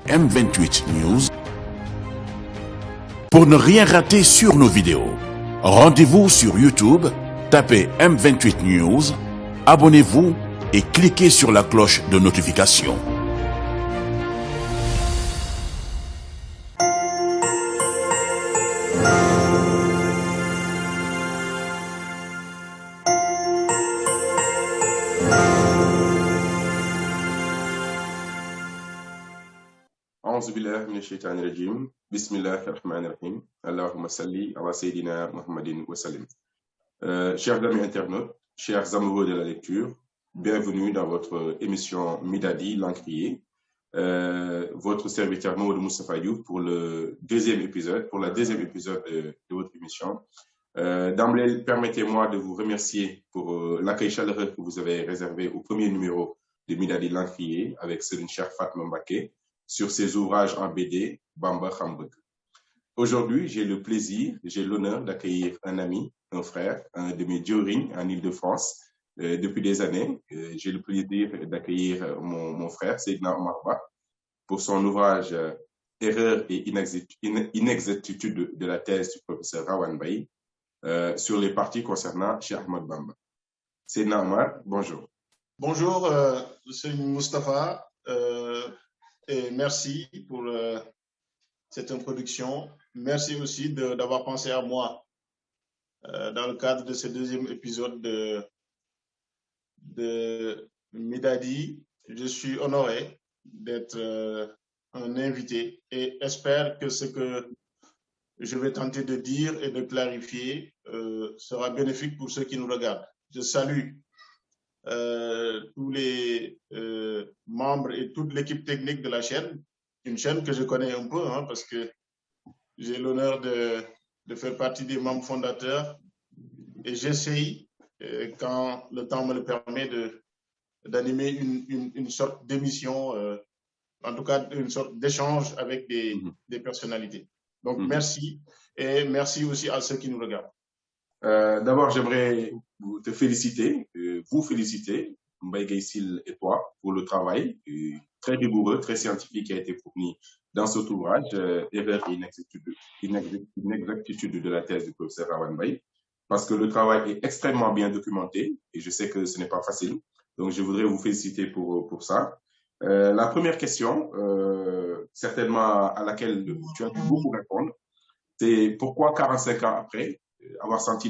M28 News. Pour ne rien rater sur nos vidéos, rendez-vous sur YouTube, tapez M28 News, abonnez-vous et cliquez sur la cloche de notification. أعوذ بالله من الشيطان الرجيم بسم الله الرحمن الرحيم اللهم صل على سيدنا محمد وسلم. Chers amis internautes, chers amoureux de la lecture, bienvenue dans votre émission Midadi l'Encrier. Votre serviteur Mamadou Moustapha Diouf pour la deuxième épisode de votre émission. D'emblée, permettez-moi de vous remercier pour l'accueil chaleureux que vous avez réservé au premier numéro de Midadi l'Encrier avec Serigne Cheikh Fatma Mbacké sur ses ouvrages en BD Bamba Khambek. Aujourd'hui, j'ai l'honneur d'accueillir un ami, un frère, un de mes diorignes en Île-de-France depuis des années. J'ai le plaisir d'accueillir mon frère, Seydina Omar Ba, pour son ouvrage Erreurs et inexactitudes de la thèse du professeur Rawane Mbaye sur les parties concernant Cheikh Ahmadou Bamba. Seydina Omar, bonjour. Bonjour, M. Moustapha. Et merci pour cette introduction. Merci aussi d'avoir pensé à moi dans le cadre de ce deuxième épisode de Midadi. Je suis honoré d'être un invité et espère que ce que je vais tenter de dire et de clarifier sera bénéfique pour ceux qui nous regardent. Je salue tous les membres et toute l'équipe technique de la chaîne, une chaîne que je connais un peu parce que j'ai l'honneur de faire partie des membres fondateurs et j'essaye, quand le temps me le permet, d'animer une sorte d'émission, en tout cas une sorte d'échange avec des personnalités. Donc merci et merci aussi à ceux qui nous regardent. D'abord, j'aimerais vous féliciter, Mbaye Gueye Syll et toi, pour le travail très rigoureux, très scientifique qui a été fourni dans cet ouvrage, Erreurs et inexactitudes de la thèse du professeur Rawane Mbaye, parce que le travail est extrêmement bien documenté et je sais que ce n'est pas facile. Donc, je voudrais vous féliciter pour ça. La première question, certainement à laquelle tu as dû beaucoup répondre, c'est pourquoi 45 ans après, avoir senti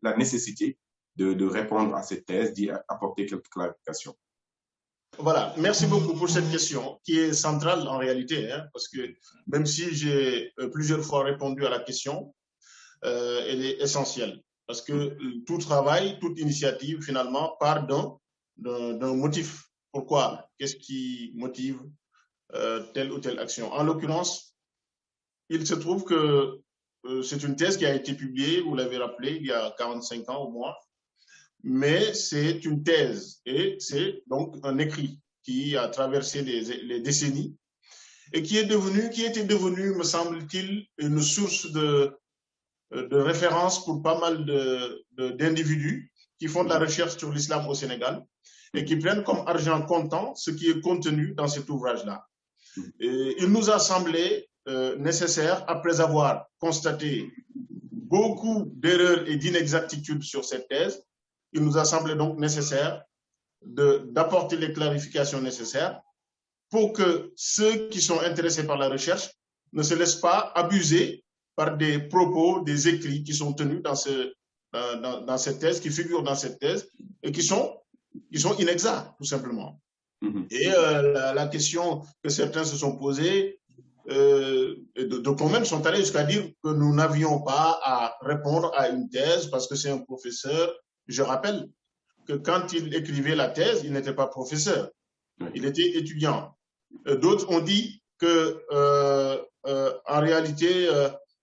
la nécessité de répondre à cette thèse, d'y apporter quelques clarifications. Voilà, merci beaucoup pour cette question qui est centrale en réalité, parce que même si j'ai plusieurs fois répondu à la question, elle est essentielle. Parce que tout travail, toute initiative, finalement, part d'un motif. Pourquoi? Qu'est-ce qui motive telle ou telle action? En l'occurrence, il se trouve que c'est une thèse qui a été publiée, vous l'avez rappelé, il y a 45 ans au moins, mais c'est une thèse et c'est donc un écrit qui a traversé les décennies et qui était devenu, me semble-t-il, une source de référence pour pas mal d'individus qui font de la recherche sur l'islam au Sénégal et qui prennent comme argent comptant ce qui est contenu dans cet ouvrage-là. Et il nous a semblé nécessaire, après avoir constaté beaucoup d'erreurs et d'inexactitudes sur cette thèse, il nous a semblé donc nécessaire d'apporter les clarifications nécessaires pour que ceux qui sont intéressés par la recherche ne se laissent pas abuser par des propos, des écrits qui sont tenus dans cette thèse, qui figurent dans cette thèse et qui sont inexacts, tout simplement. Et la question que certains se sont posées, donc même sont allés jusqu'à dire que nous n'avions pas à répondre à une thèse parce que c'est un professeur. Je rappelle que quand il écrivait la thèse, il n'était pas professeur, il était étudiant. D'autres ont dit que en réalité,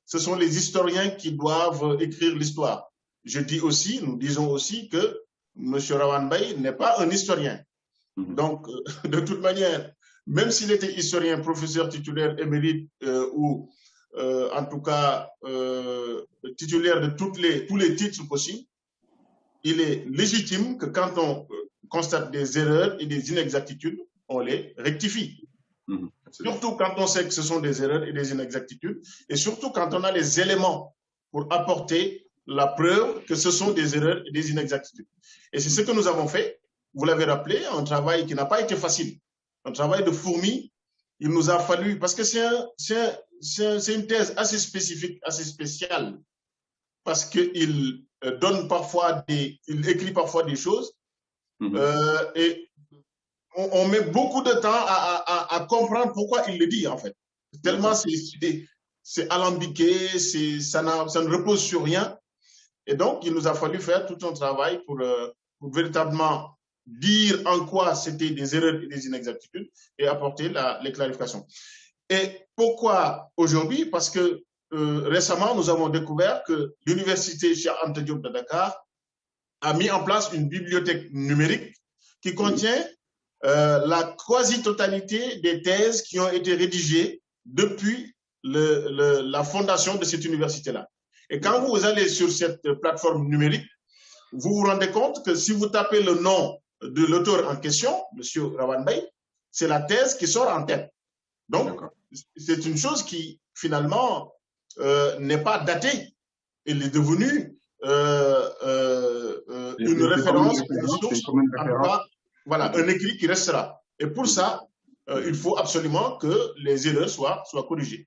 ce sont les historiens qui doivent écrire l'histoire. Nous disons aussi que M. Rawane Mbaye n'est pas un historien. Donc, de toute manière, même s'il était historien, professeur titulaire émérite ou en tout cas titulaire de tous les titres possibles, il est légitime que quand on constate des erreurs et des inexactitudes, on les rectifie. Surtout quand on sait que ce sont des erreurs et des inexactitudes, et surtout quand on a les éléments pour apporter la preuve que ce sont des erreurs et des inexactitudes. Et c'est ce que nous avons fait. Vous l'avez rappelé, un travail qui n'a pas été facile, un travail de fourmi. Il nous a fallu, parce que c'est une thèse assez spécifique, assez spéciale, parce qu'il donne parfois il écrit parfois des choses, et on met beaucoup de temps à comprendre pourquoi il le dit, en fait. Tellement c'est alambiqué, ça ne repose sur rien. Et donc, il nous a fallu faire tout un travail pour véritablement dire en quoi c'était des erreurs et des inexactitudes et apporter les clarifications. Et pourquoi aujourd'hui? Parce que récemment, nous avons découvert que l'université Cheikh Anta Diop de Dakar a mis en place une bibliothèque numérique qui contient la quasi-totalité des thèses qui ont été rédigées depuis la fondation de cette université-là. Et quand vous allez sur cette plateforme numérique, vous vous rendez compte que si vous tapez le nom de l'auteur en question, M. Rawane Mbaye, c'est la thèse qui sort en tête. Donc, c'est une chose qui, finalement, n'est pas datée. Elle est devenue une référence, une source, voilà, un écrit qui restera. Et pour ça, il faut absolument que les erreurs soient corrigées.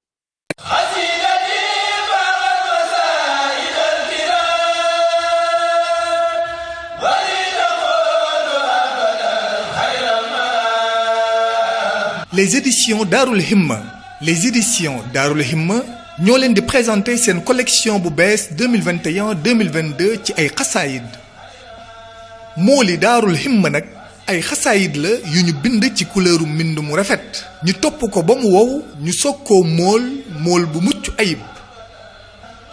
Les éditions Darul Himma ñoo leen di présenter seen collection bu bees 2021-2022 ci ay xasaayid mooli Darul Himma nag ay xasaayid la yu ñu bind ci couleuru mbind mu rafet ñu topp ko ba mu wow ñu soog koo mool bu mucc ayib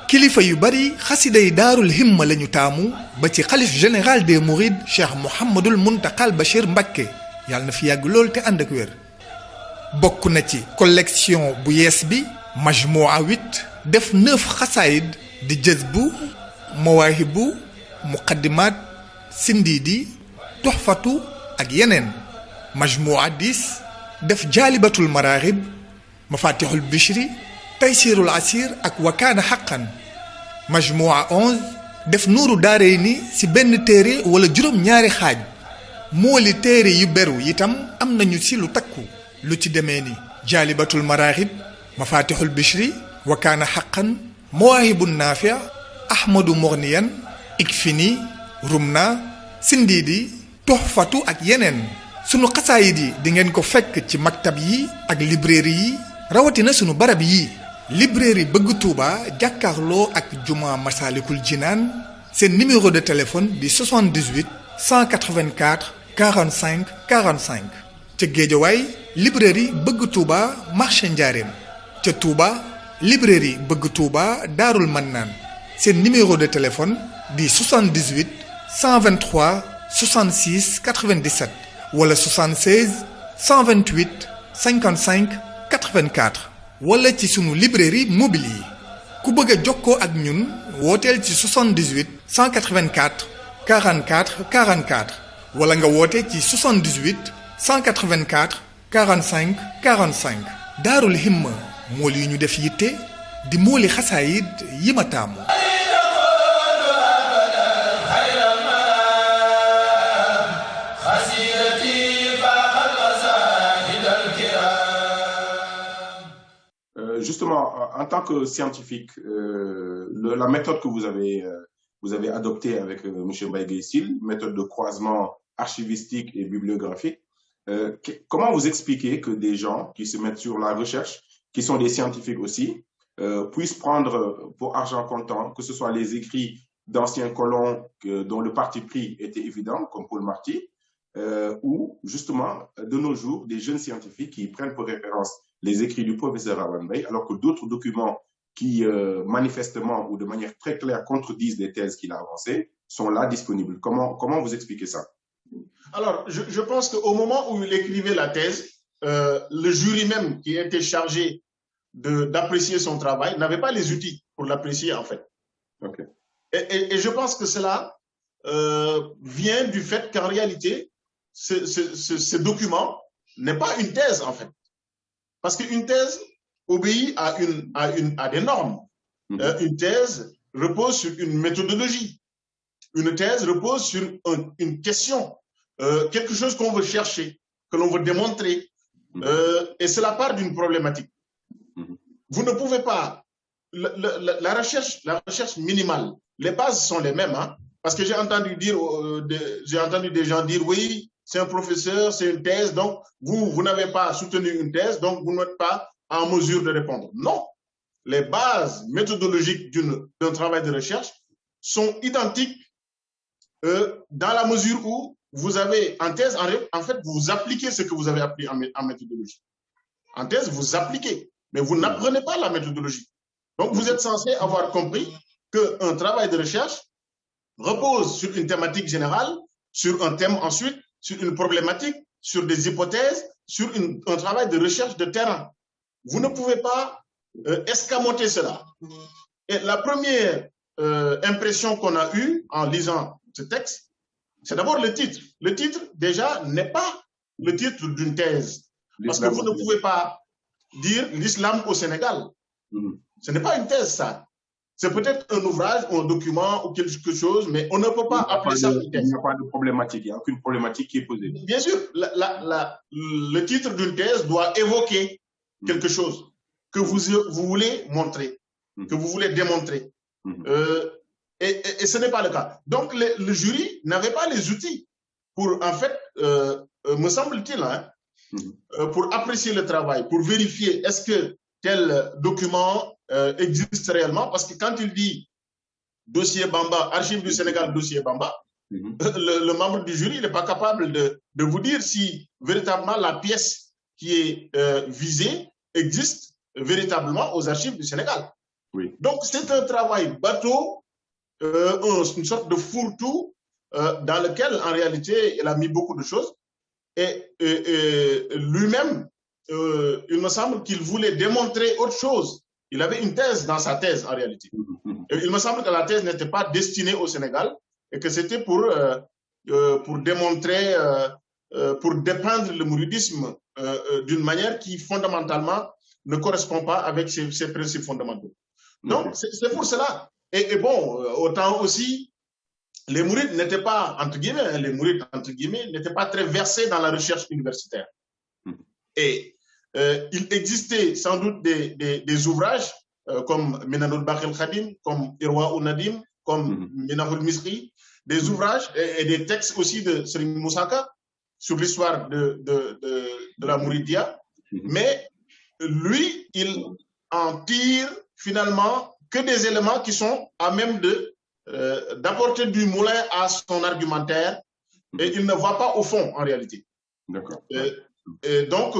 kilifa yu bari xasiday Darul Himma lañu taamu ba ci xalif général des mourides Cheikh Mouhamadul Muntakal Bachir Mbacké yàlla na fi yàgg lool te ànd ak wér bokk na ci collection bu yees bi majmua 8 def 9 xasaayid di jazbu mawaahibu muqaddimaat sindiidi toxfatu ak yeneen majmua 10 def jaalibatul maraaxib mafatixul bishri taysirul asir ak wakaana xaqan majmua 11 def nuuru daarayni ci benn téere wala juróom-ñaari xaaj mooli téere yu beru itam am nañu ci lu takku lu ci demee ni jaalibatul maraaxib mafatixul bishri wakaana xaqan mawaahibun naafi' ahmadu morniyan ikfini rumna sindiidi toxfatu ak yeneen sunu xasaayid yi di ngeen ko fekk ci maktab yi ak librairie yi rawatina sunu barab yi librairie Bëgg Touba jàkkaarloo ak juma Masalikul Jinaan seen numéro de téléphone di 78 184 45 45 ca Géejawaay librairie Bëgg Touba marché Njaareem ca Touba librairie Bëgg Touba Daarul Mannaan seen numéro de téléphone di 78 123 66 97 wala 76 128 55 84 wala ci sunu librairie mobile yi ku bëgg a jokkoo ak ñun wooteel ci 78 184 44 44 wala nga woote ci 78 184 45 45 Daarul Himma mool yi ñu def yitte di mooli xasaayid yi ma taamu. Justement, en tant que scientifique, la méthode que vous avez adoptée avec M. Mbaye Guèye Syll, méthode de croisement archivistique et bibliographique, comment vous expliquez que des gens qui se mettent sur la recherche, qui sont des scientifiques aussi, puissent prendre pour argent comptant, que ce soit les écrits d'anciens colons dont le parti pris était évident, comme Paul Marty, ou justement, de nos jours, des jeunes scientifiques qui prennent pour référence les écrits du professeur Rawane Mbaye, alors que d'autres documents qui, manifestement ou de manière très claire, contredisent les thèses qu'il a avancées, sont là disponibles. Comment vous expliquez ça? Alors, je pense qu'au moment où il écrivait la thèse, le jury même qui était chargé d'apprécier son travail n'avait pas les outils pour l'apprécier, en fait. Okay. Et je pense que cela vient du fait qu'en réalité, ce document n'est pas une thèse, en fait. Parce qu'une thèse obéit à des normes. Une thèse repose sur une méthodologie. Une thèse repose sur une question, quelque chose qu'on veut chercher, que l'on veut démontrer. Et cela part d'une problématique. Vous ne pouvez pas... La recherche minimale, les bases sont les mêmes, hein, parce que j'ai entendu des gens dire oui, c'est un professeur, c'est une thèse, donc vous n'avez pas soutenu une thèse, donc vous n'êtes pas en mesure de répondre. Non, les bases méthodologiques d'un travail de recherche sont identiques dans la mesure où vous avez en thèse, en fait, vous appliquez ce que vous avez appris en méthodologie. En thèse, vous appliquez, mais vous n'apprenez pas la méthodologie. Donc, vous êtes censé avoir compris qu'un travail de recherche repose sur une thématique générale, sur un thème ensuite, sur une problématique, sur des hypothèses, sur un travail de recherche de terrain. Vous ne pouvez pas escamoter cela. Et la première impression qu'on a eue en lisant ce texte, c'est d'abord le titre. Le titre, déjà, n'est pas le titre d'une thèse. Parce que vous ne pouvez pas dire l'islam au Sénégal. Ce n'est pas une thèse, ça. C'est peut-être un ouvrage ou un document ou quelque chose, mais on ne peut pas appeler ça une thèse. Il n'y a pas de problématique, il n'y a aucune problématique qui est posée. Bien sûr, le titre d'une thèse doit évoquer quelque chose que vous voulez montrer, que vous voulez démontrer. Et ce n'est pas le cas. Donc, le jury n'avait pas les outils pour, en fait, me semble-t-il, hein, pour apprécier le travail, pour vérifier est-ce que tel document existe réellement, parce que quand il dit dossier Bamba, archive du Sénégal, dossier Bamba, le membre du jury n'est pas capable de vous dire si véritablement la pièce qui est visée existe véritablement aux archives du Sénégal. Oui. Donc, c'est un travail bateau, une sorte de fourre-tout dans lequel, en réalité, il a mis beaucoup de choses. Et lui-même, il me semble qu'il voulait démontrer autre chose. Il avait une thèse dans sa thèse, en réalité. Et il me semble que la thèse n'était pas destinée au Sénégal et que c'était pour démontrer, pour dépeindre le mouridisme d'une manière qui, fondamentalement, ne correspond pas avec ses principes fondamentaux. Donc, c'est pour cela. Et bon, autant aussi, les mourides n'étaient pas, entre guillemets, n'étaient pas très versés dans la recherche universitaire. Et il existait sans doute des ouvrages comme Minanul Bakhil Khadim, comme Irwa Unadim, comme Minahul Misri, des ouvrages et des textes aussi de Serigne Moussaka sur l'histoire de la Mouridia. Mais lui, il en tire finalement que des éléments qui sont à même d'apporter du moulin à son argumentaire et il ne va pas au fond en réalité. D'accord. Et donc,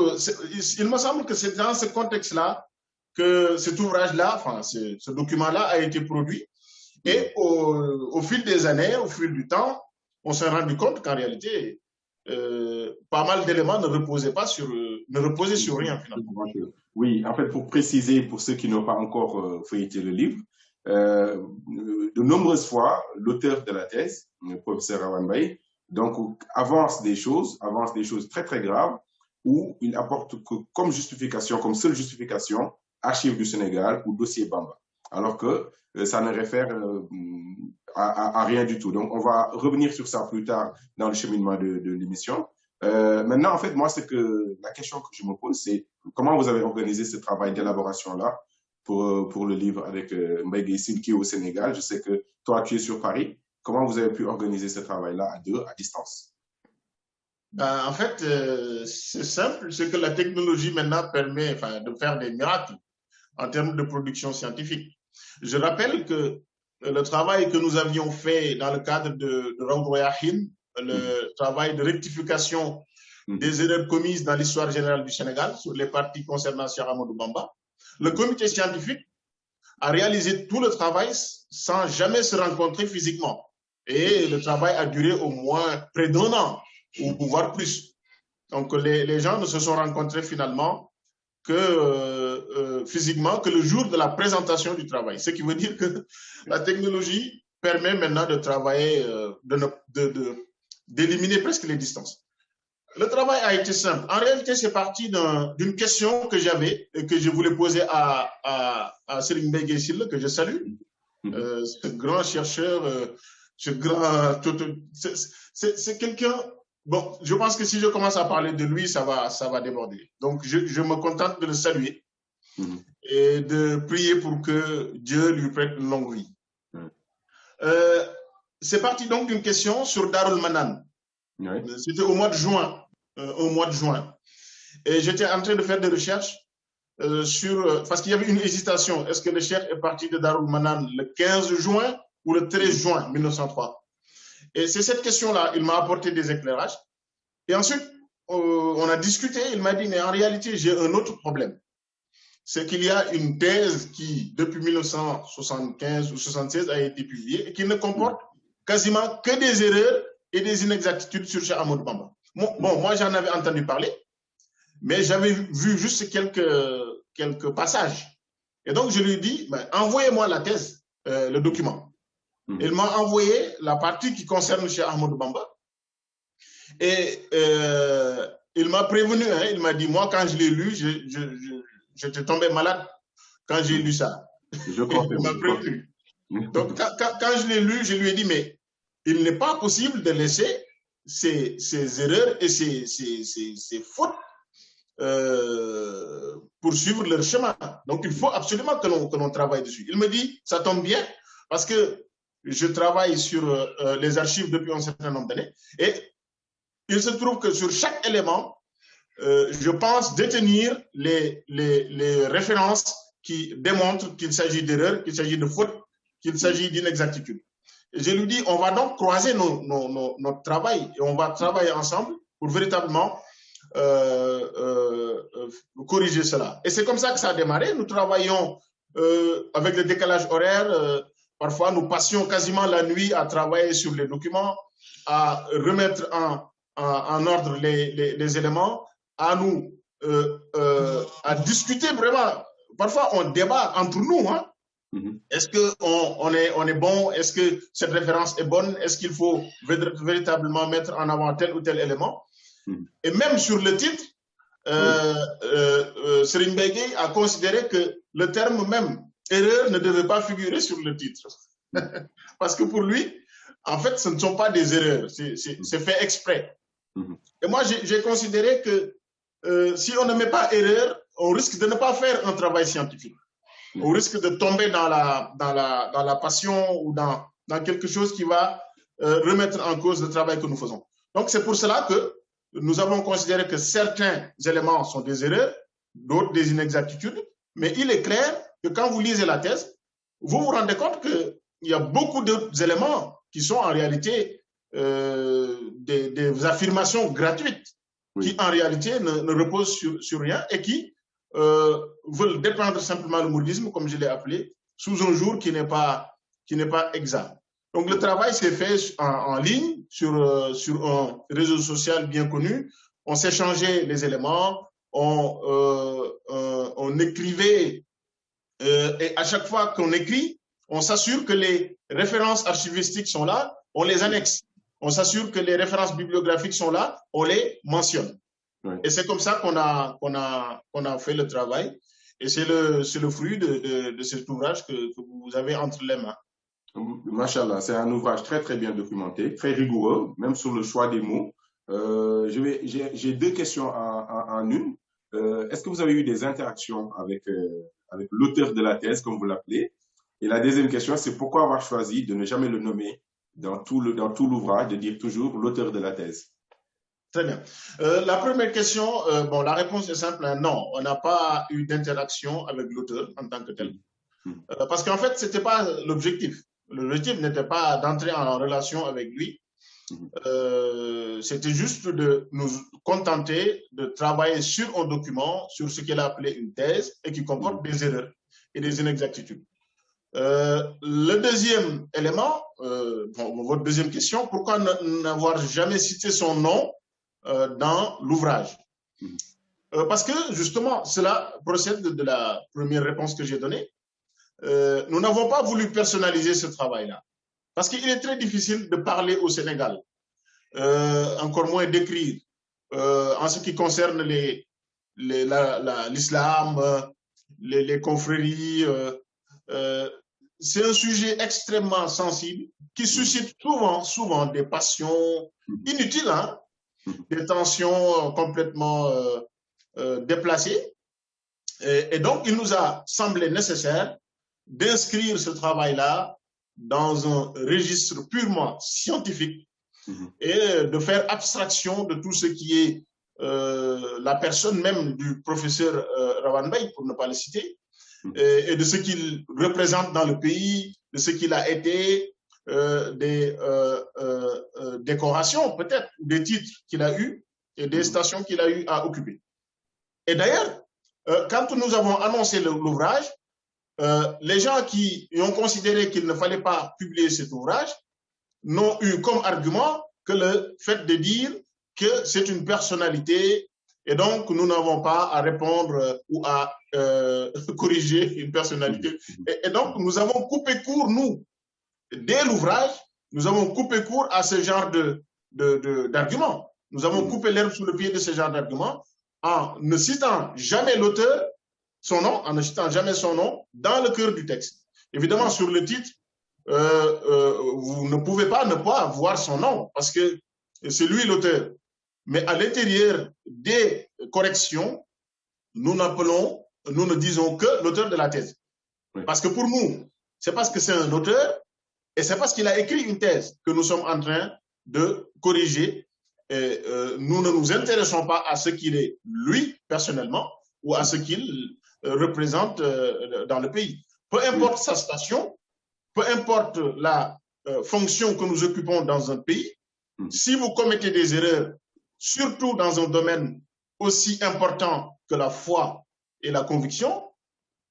il me semble que c'est dans ce contexte-là que cet ouvrage-là, enfin, ce document-là a été produit. Et au fil des années, au fil du temps, on s'est rendu compte qu'en réalité, pas mal d'éléments ne reposaient sur rien finalement. Oui, en fait, pour préciser, pour ceux qui n'ont pas encore feuilleté le livre, de nombreuses fois, l'auteur de la thèse, le professeur Awan Baye, donc avance des choses très très graves, où il apporte comme justification, comme seule justification, archives du Sénégal ou dossier Bamba, alors que ça ne réfère à rien du tout. Donc, on va revenir sur ça plus tard dans le cheminement de l'émission. Maintenant, en fait, moi, la question que je me pose, c'est comment vous avez organisé ce travail d'élaboration-là pour le livre avec Mbaye Gueye Syll qui est au Sénégal. Je sais que toi, tu es sur Paris. Comment vous avez pu organiser ce travail-là à distance? En fait, c'est simple, c'est que la technologie maintenant permet de faire des miracles en termes de production scientifique. Je rappelle que le travail que nous avions fait dans le cadre de Rawdoyahin, le travail de rectification des erreurs commises dans l'histoire générale du Sénégal sur les parties concernant Cheikh Ahmadou Bamba, le comité scientifique a réalisé tout le travail sans jamais se rencontrer physiquement. Et le travail a duré au moins près d'1 an, ou voire plus. Donc, les gens ne se sont rencontrés finalement que physiquement que le jour de la présentation du travail. Ce qui veut dire que la technologie permet maintenant de travailler, d'éliminer presque les distances. Le travail a été simple. En réalité, c'est parti d'une question que j'avais et que je voulais poser à Serigne Mbaye Sylla, que je salue. Ce grand chercheur, c'est quelqu'un. Bon, je pense que si je commence à parler de lui, ça va déborder. Donc, je me contente de le saluer et de prier pour que Dieu lui prête une longue vie. C'est parti donc d'une question sur Darul Manan. Oui. C'était au mois de juin. Et j'étais en train de faire des recherches parce qu'il y avait une hésitation. Est-ce que le cheikh est parti de Darul Manan le 15 juin ou le 13 juin 1903? Et c'est cette question-là, il m'a apporté des éclairages. Et ensuite, on a discuté, il m'a dit, mais en réalité, j'ai un autre problème. C'est qu'il y a une thèse qui, depuis 1975 ou 1976, a été publiée et qui ne comporte quasiment que des erreurs et des inexactitudes sur Cheikh Ahmadou Bamba. Bon, moi, j'en avais entendu parler, mais j'avais vu juste quelques passages. Et donc, je lui ai dit, ben, envoyez-moi la thèse, le document. Il m'a envoyé la partie qui concerne Cheikh Ahmadou Bamba. Et il m'a prévenu, hein, il m'a dit, moi, quand je l'ai lu, j'étais tombé malade quand j'ai lu ça. Je crois. Il m'a prévenu. Donc, quand je l'ai lu, je lui ai dit, mais il n'est pas possible de laisser ces erreurs et ces fautes poursuivre leur chemin. Donc, il faut absolument que l'on travaille dessus. Il me dit, ça tombe bien, parce que je travaille sur les archives depuis un certain nombre d'années, et il se trouve que sur chaque élément, je pense détenir les références qui démontrent qu'il s'agit d'erreurs, qu'il s'agit de fautes, qu'il s'agit d'inexactitudes. Je lui dis, on va donc croiser notre travail et on va travailler ensemble pour véritablement corriger cela. Et c'est comme ça que ça a démarré. Nous travaillons avec le décalage horaire. Parfois, nous passions quasiment la nuit à travailler sur les documents, à remettre en ordre les éléments, à discuter vraiment. Parfois, on débat entre nous, hein. Est-ce qu'on est bon? Est-ce que cette référence est bonne? Est-ce qu'il faut véritablement mettre en avant tel ou tel élément? Et même sur le titre, Serigne Mbaye a considéré que le terme même erreur ne devait pas figurer sur le titre. Parce que pour lui, en fait, ce ne sont pas des erreurs, c'est fait exprès. Et moi, j'ai considéré que si on ne met pas erreur, on risque de ne pas faire un travail scientifique. On risque de tomber dans la passion ou dans quelque chose qui va remettre en cause le travail que nous faisons. Donc, c'est pour cela que nous avons considéré que certains éléments sont des erreurs, d'autres des inexactitudes, mais il est clair que quand vous lisez la thèse, vous vous rendez compte qu'il y a beaucoup d'autres éléments qui sont en réalité des affirmations gratuites, qui en réalité ne reposent sur rien et qui veulent dépeindre simplement le mouridisme, comme je l'ai appelé, sous un jour qui n'est pas exact. Donc le travail s'est fait en ligne sur un réseau social bien connu. On s'échangeait les éléments, on écrivait, et à chaque fois qu'on écrit, on s'assure que les références archivistiques sont là, on les annexe. On s'assure que les références bibliographiques sont là, on les mentionne. Oui. Et c'est comme ça qu'on a fait le travail. Et c'est le fruit de cet ouvrage que vous avez entre les mains. Machallah, c'est un ouvrage très très bien documenté, très rigoureux, même sur le choix des mots. J'ai deux questions en une. Est-ce que vous avez eu des interactions avec l'auteur de la thèse, comme vous l'appelez? Et la deuxième question, c'est pourquoi avoir choisi de ne jamais le nommer dans tout l'ouvrage, de dire toujours l'auteur de la thèse? Très bien. La première question, la réponse est simple, hein, non, on n'a pas eu d'interaction avec l'auteur en tant que tel. Parce qu'en fait, ce n'était pas l'objectif. L'objectif n'était pas d'entrer en relation avec lui. C'était juste de nous contenter de travailler sur un document, sur ce qu'il a appelé une thèse, et qui comporte des erreurs et des inexactitudes. Le deuxième élément, votre deuxième question, pourquoi n'avoir jamais cité son nom dans l'ouvrage? Parce que justement, cela procède de la première réponse que j'ai donnée. Nous n'avons pas voulu personnaliser ce travail-là. Parce qu'il est très difficile de parler au Sénégal, encore moins d'écrire en ce qui concerne l'islam, les confréries. C'est un sujet extrêmement sensible qui suscite souvent des passions inutiles, hein, des tensions complètement déplacées. Et donc, il nous a semblé nécessaire d'inscrire ce travail-là dans un registre purement scientifique et de faire abstraction de tout ce qui est la personne même du professeur Rawan Bey, pour ne pas le citer, et de ce qu'il représente dans le pays, de ce qu'il a été, des décorations peut-être, des titres qu'il a eu et des stations qu'il a eu à occuper. Et d'ailleurs, quand nous avons annoncé l'ouvrage, les gens qui ont considéré qu'il ne fallait pas publier cet ouvrage n'ont eu comme argument que le fait de dire que c'est une personnalité et donc nous n'avons pas à répondre ou à corriger une personnalité. Et donc nous avons coupé court, nous, dès l'ouvrage, nous avons coupé court à ce genre d'arguments. Nous avons coupé l'herbe sous le pied de ce genre d'arguments en ne citant jamais l'auteur, en ne citant jamais son nom dans le cœur du texte. Évidemment, sur le titre, vous ne pouvez pas ne pas voir son nom parce que c'est lui l'auteur. Mais à l'intérieur des corrections, nous ne disons que l'auteur de la thèse. Oui. Parce que pour nous, c'est parce que c'est un auteur et c'est parce qu'il a écrit une thèse que nous sommes en train de corriger. Et, nous ne nous intéressons pas à ce qu'il est, lui, personnellement, ou à ce qu'il représente dans le pays. Peu importe sa station, peu importe la fonction que nous occupons dans un pays, si vous commettez des erreurs, surtout dans un domaine aussi important que la foi et la conviction,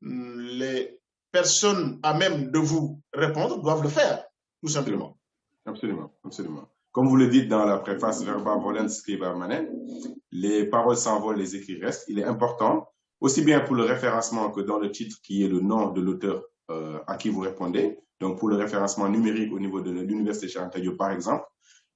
les personnes à même de vous répondre doivent le faire, tout simplement. Absolument, absolument. Comme vous le dites dans la préface Verba volens scriba manet, les paroles s'envolent, les écrits restent. Il est important, aussi bien pour le référencement que dans le titre qui est le nom de l'auteur à qui vous répondez, donc pour le référencement numérique au niveau de l'Université Cheikh Anta Diop par exemple.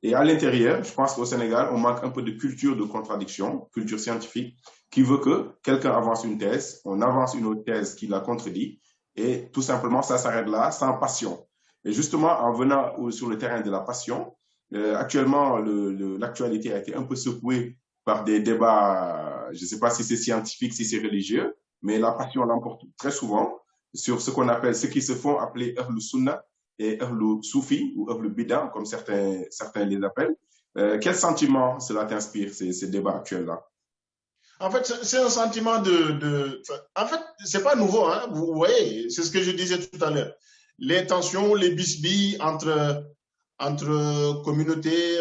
Et à l'intérieur, je pense qu'au Sénégal, on manque un peu de culture de contradiction, culture scientifique, qui veut que quelqu'un avance une thèse, on avance une autre thèse qui la contredit, et tout simplement, ça s'arrête là, sans passion. Et justement, en venant sur le terrain de la passion, actuellement, l'actualité a été un peu secouée par des débats, je ne sais pas si c'est scientifique, si c'est religieux, mais la passion l'emporte très souvent sur ce qu'on appelle, ceux qui se font appeler Ahlus Sunna et Ahlus Soufi ou Ahlus Bida, comme certains les appellent. Quel sentiment cela t'inspire, ces débats actuels-là? En fait, c'est un sentiment En fait, c'est pas nouveau, hein, vous voyez, c'est ce que je disais tout à l'heure. Les tensions, les bisbilles entre communautés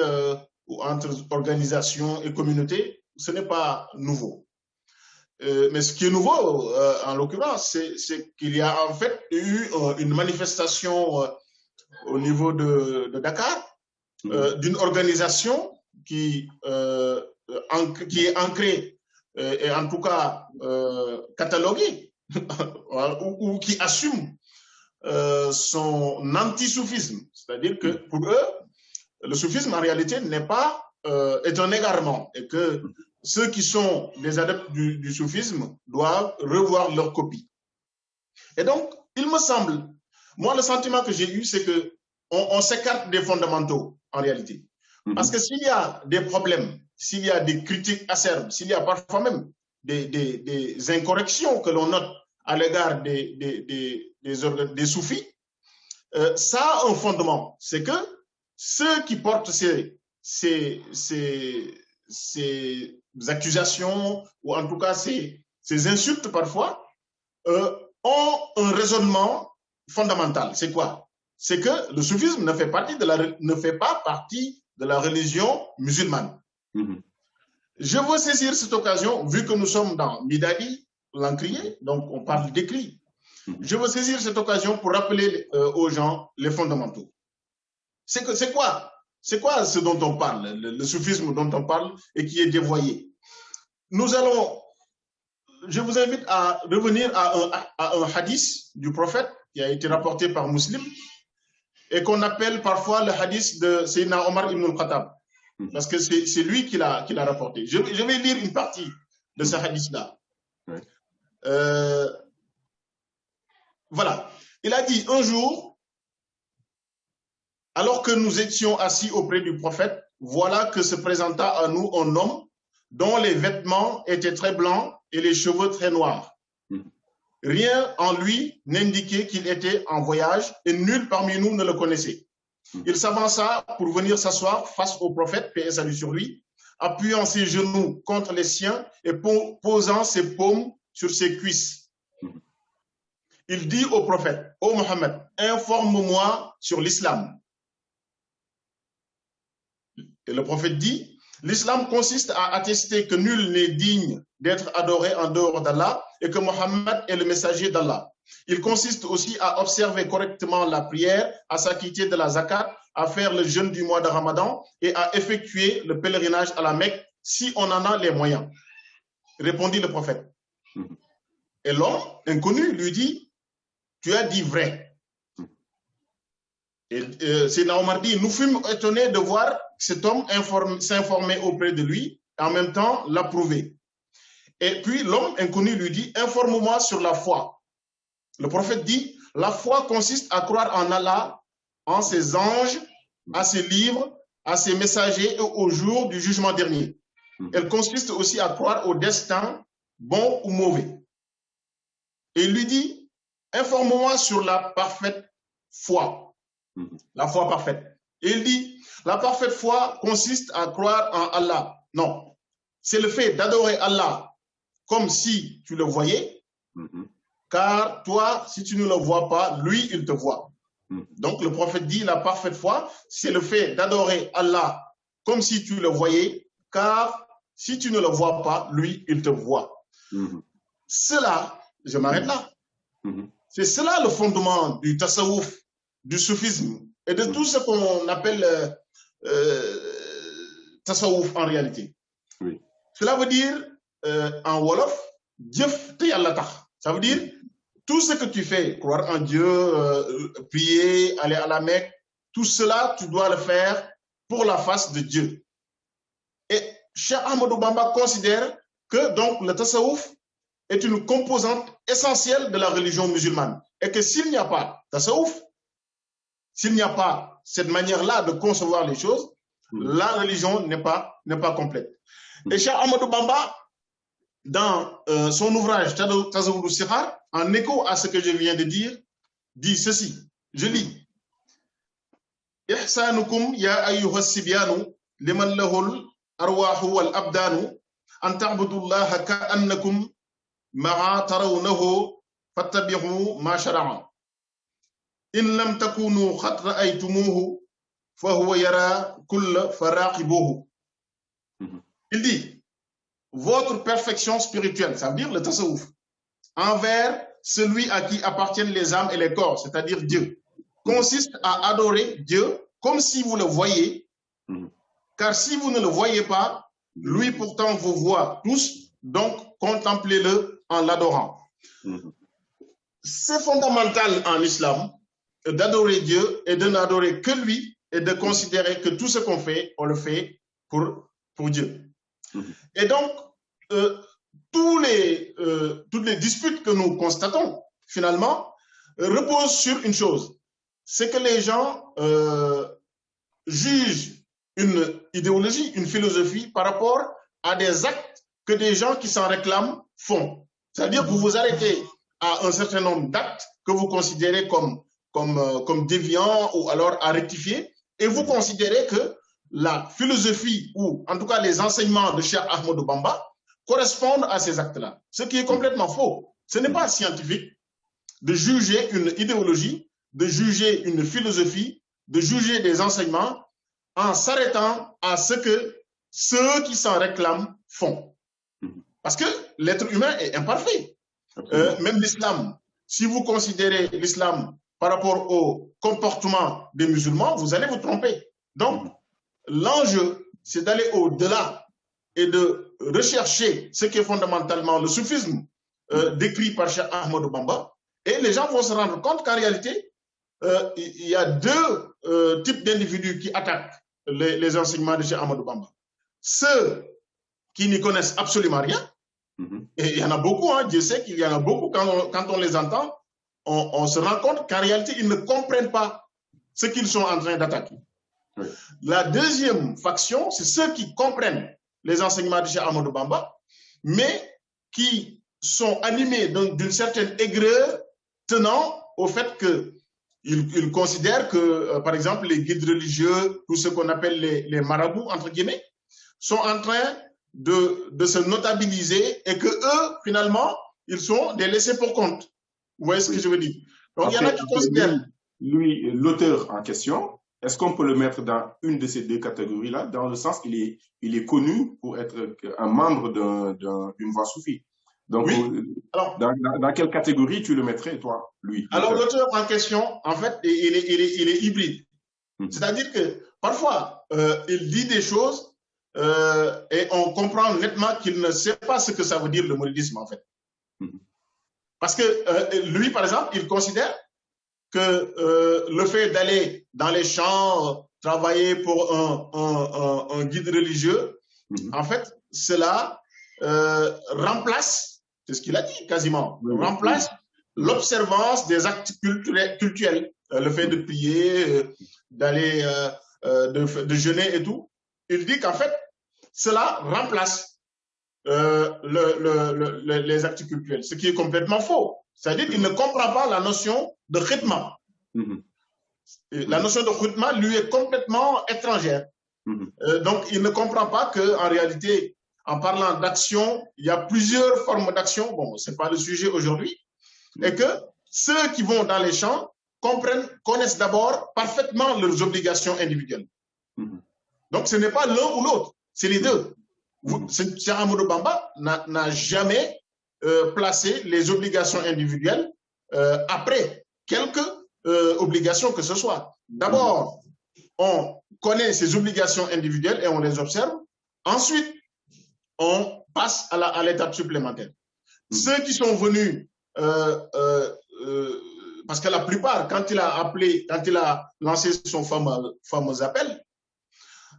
ou entre organisations et communautés, ce n'est pas nouveau. Mais ce qui est nouveau, en l'occurrence, c'est qu'il y a en fait eu une manifestation au niveau de Dakar d'une organisation qui est ancrée et en tout cas cataloguée ou qui assume son anti-soufisme. C'est-à-dire que pour eux, le soufisme en réalité est un égarement et que ceux qui sont des adeptes du soufisme doivent revoir leur copie. Et donc, il me semble, moi le sentiment que j'ai eu, c'est qu'on s'écarte des fondamentaux en réalité. Parce que s'il y a des problèmes, s'il y a des critiques acerbes, s'il y a parfois même des incorrections que l'on note à l'égard des soufis, ça a un fondement. C'est que ceux qui portent ces accusations, ou en tout cas ces insultes parfois, ont un raisonnement fondamental. C'est quoi? C'est que le soufisme ne fait pas partie de la religion musulmane. Je veux saisir cette occasion, vu que nous sommes dans Midadi, l'encrier, donc on parle d'écrit. Je veux saisir cette occasion pour rappeler aux gens les fondamentaux. C'est quoi ce dont on parle, le soufisme dont on parle et qui est dévoyé? Je vous invite à revenir à un hadith du prophète qui a été rapporté par Muslim et qu'on appelle parfois le hadith de Sayyidina Omar ibn al-Khattab. parce que c'est lui qui l'a rapporté. Je vais lire une partie de ce hadith-là. Ouais. Voilà. Il a dit, un jour, alors que nous étions assis auprès du prophète, voilà que se présenta à nous un homme dont les vêtements étaient très blancs et les cheveux très noirs. Rien en lui n'indiquait qu'il était en voyage et nul parmi nous ne le connaissait. Il s'avança pour venir s'asseoir face au prophète, paix et salut sur lui, appuyant ses genoux contre les siens et posant ses paumes sur ses cuisses. Il dit au prophète, ô Mohammed, informe-moi sur l'islam. Et le prophète dit, l'islam consiste à attester que nul n'est digne d'être adoré en dehors d'Allah et que Mohammed est le messager d'Allah. Il consiste aussi à observer correctement la prière, à s'acquitter de la zakat, à faire le jeûne du mois de Ramadan et à effectuer le pèlerinage à la Mecque si on en a les moyens. Répondit le prophète. Et l'homme inconnu lui dit, tu as dit vrai. Et Sayyidina Omar dit, nous fûmes étonnés de voir cet homme s'informer auprès de lui et en même temps l'approuver. Et puis l'homme inconnu lui dit, informe-moi sur la foi. Le prophète dit, la foi consiste à croire en Allah, en ses anges, à ses livres, à ses messagers et au jour du jugement dernier. Elle consiste aussi à croire au destin, bon ou mauvais. Et il lui dit, informe-moi sur la parfaite foi. La foi parfaite. Et il dit, la parfaite foi consiste à croire en Allah. Non, c'est le fait d'adorer Allah comme si tu le voyais, car toi, si tu ne le vois pas, lui, il te voit. Donc le prophète dit, la parfaite foi, c'est le fait d'adorer Allah comme si tu le voyais, car si tu ne le vois pas, lui, il te voit. Cela, je m'arrête là. C'est cela le fondement du tasawwuf, du soufisme et de tout ce qu'on appelle tasawwuf en réalité. Oui. Cela veut dire, en Wolof, jëf te Yàlla tax. Ça veut dire, tout ce que tu fais, croire en Dieu, prier, aller à la Mecque, tout cela, tu dois le faire pour la face de Dieu. Et Cheikh Ahmadou Bamba considère que donc le tasawwuf est une composante essentielle de la religion musulmane. Et que s'il n'y a pas tasawwuf, s'il n'y a pas cette manière-là de concevoir les choses, la religion n'est pas complète. Et Cheikh Ahmadou Bamba, dans son ouvrage Tazawwudu Sighar, en écho à ce que je viens de dire, dit ceci. Je lis. Ihsanukum ya ayyuha sibyanu liman lahul arwahu wal abdanu an ta'budullaha ka'annakum ma'a tarawnahu fattabi'u ma shara'a. In lam takunu qad ra'aytumuhu fa huwa yara kulla faraqibuhu. Il dit, votre perfection spirituelle, ça veut dire le tasawwuf, envers celui à qui appartiennent les âmes et les corps, c'est-à-dire Dieu, consiste à adorer Dieu comme si vous le voyez, car si vous ne le voyez pas, lui pourtant vous voit tous, donc contemplez-le en l'adorant. C'est fondamental en islam d'adorer Dieu et de n'adorer que lui et de considérer que tout ce qu'on fait, on le fait pour Dieu. Et donc, toutes les disputes que nous constatons, finalement, reposent sur une chose, c'est que les gens jugent une idéologie, une philosophie par rapport à des actes que des gens qui s'en réclament font. C'est-à-dire que vous vous arrêtez à un certain nombre d'actes que vous considérez comme déviants ou alors à rectifier, et vous considérez que la philosophie ou en tout cas les enseignements de Cheikh Ahmadou Bamba correspondent à ces actes-là. Ce qui est complètement faux. Ce n'est pas scientifique de juger une idéologie, de juger une philosophie, de juger des enseignements en s'arrêtant à ce que ceux qui s'en réclament font. Parce que l'être humain est imparfait. Même l'islam, si vous considérez l'islam par rapport au comportement des musulmans, vous allez vous tromper. Donc, l'enjeu, c'est d'aller au-delà et de rechercher ce qui est fondamentalement le soufisme décrit par Cheikh Ahmadou Bamba. Et les gens vont se rendre compte qu'en réalité, il y a deux types d'individus qui attaquent les enseignements de Cheikh Ahmadou Bamba. Ceux qui n'y connaissent absolument rien, et il y en a beaucoup, hein, Dieu sait qu'il y en a beaucoup, quand on les entend, on se rend compte qu'en réalité, ils ne comprennent pas ce qu'ils sont en train d'attaquer. Oui. La deuxième faction, c'est ceux qui comprennent les enseignements de Cheikh Ahmadou Bamba, mais qui sont animés d'une certaine aigreur tenant au fait qu'ils considèrent que, par exemple, les guides religieux, tout ce qu'on appelle les marabouts, entre guillemets, sont en train de se notabiliser et que eux, finalement, ils sont des laissés pour compte. Vous voyez ce que je veux dire? Donc, il y en a qui considèrent... Lui, l'auteur en question, est-ce qu'on peut le mettre dans une de ces deux catégories-là, dans le sens qu'il est connu pour être un membre d'une voie soufie? Donc, oui. Alors, dans quelle catégorie tu le mettrais, toi, lui? Alors, l'auteur en question, en fait, il est hybride. C'est-à-dire que parfois, il dit des choses et on comprend nettement qu'il ne sait pas ce que ça veut dire le mouridisme, en fait. Parce que lui, par exemple, il considère que le fait d'aller dans les champs, travailler pour un guide religieux, en fait, cela remplace, c'est ce qu'il a dit quasiment, remplace l'observance des actes cultuels, le fait de prier, d'aller, de jeûner et tout. Il dit qu'en fait, cela remplace les actes cultuels, ce qui est complètement faux. C'est-à-dire qu'il ne comprend pas la notion de khidma. La notion de khidma lui est complètement étrangère. Donc, il ne comprend pas qu'en réalité, en parlant d'action, il y a plusieurs formes d'action. Bon, ce n'est pas le sujet aujourd'hui. Et que ceux qui vont dans les champs connaissent d'abord parfaitement leurs obligations individuelles. Donc, ce n'est pas l'un ou l'autre, c'est les deux. Cheikh Ahmadou Bamba n'a jamais placé les obligations individuelles après quelques obligations que ce soit. D'abord, on connaît ces obligations individuelles et on les observe. Ensuite, on passe à l'étape supplémentaire. Ceux qui sont venus, parce que la plupart, quand il a lancé son fameux appel,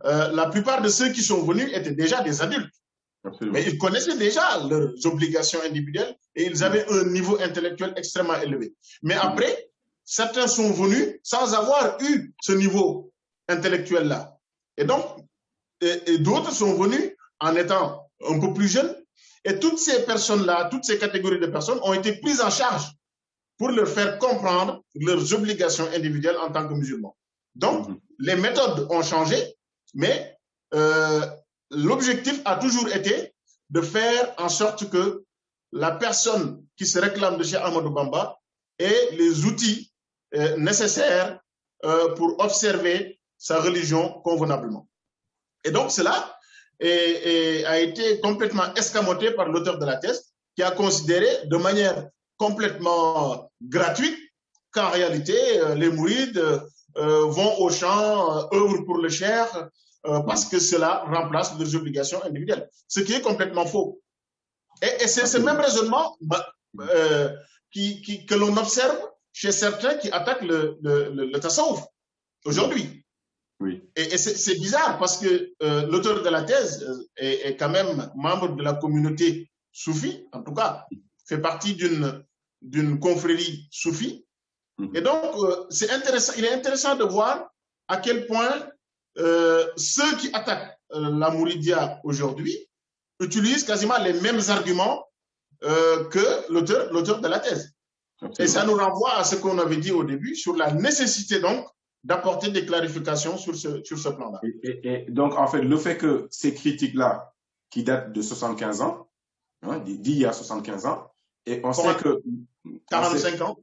la plupart de ceux qui sont venus étaient déjà des adultes. Absolument. Mais ils connaissaient déjà leurs obligations individuelles et ils avaient un niveau intellectuel extrêmement élevé. Mais après, certains sont venus sans avoir eu ce niveau intellectuel-là. Et donc, et d'autres sont venus en étant un peu plus jeunes. Et toutes ces personnes-là, toutes ces catégories de personnes ont été prises en charge pour leur faire comprendre leurs obligations individuelles en tant que musulmans. Donc, les méthodes ont changé, mais l'objectif a toujours été de faire en sorte que la personne qui se réclame de Cheikh Ahmadou Bamba ait les outils nécessaires pour observer sa religion convenablement. Et donc, cela a été complètement escamoté par l'auteur de la thèse, qui a considéré de manière complètement gratuite qu'en réalité, les mourides vont au champ, œuvrent pour le cheikh, parce que cela remplace leurs obligations individuelles. Ce qui est complètement faux. Et c'est ce même raisonnement que l'on observe chez certains qui attaquent le tasawwuf aujourd'hui. Oui. Et c'est bizarre parce que l'auteur de la thèse est quand même membre de la communauté soufie, en tout cas, fait partie d'une confrérie soufie. Et donc, il est intéressant de voir à quel point ceux qui attaquent la Mouridia aujourd'hui utilisent quasiment les mêmes arguments que l'auteur de la thèse. Absolument. Et ça nous renvoie à ce qu'on avait dit au début sur la nécessité donc d'apporter des clarifications sur ce plan-là. Et donc, en fait, le fait que ces critiques-là, qui datent de 75 ans, hein, d'il y a 75 ans, et on sait que... 45 ans.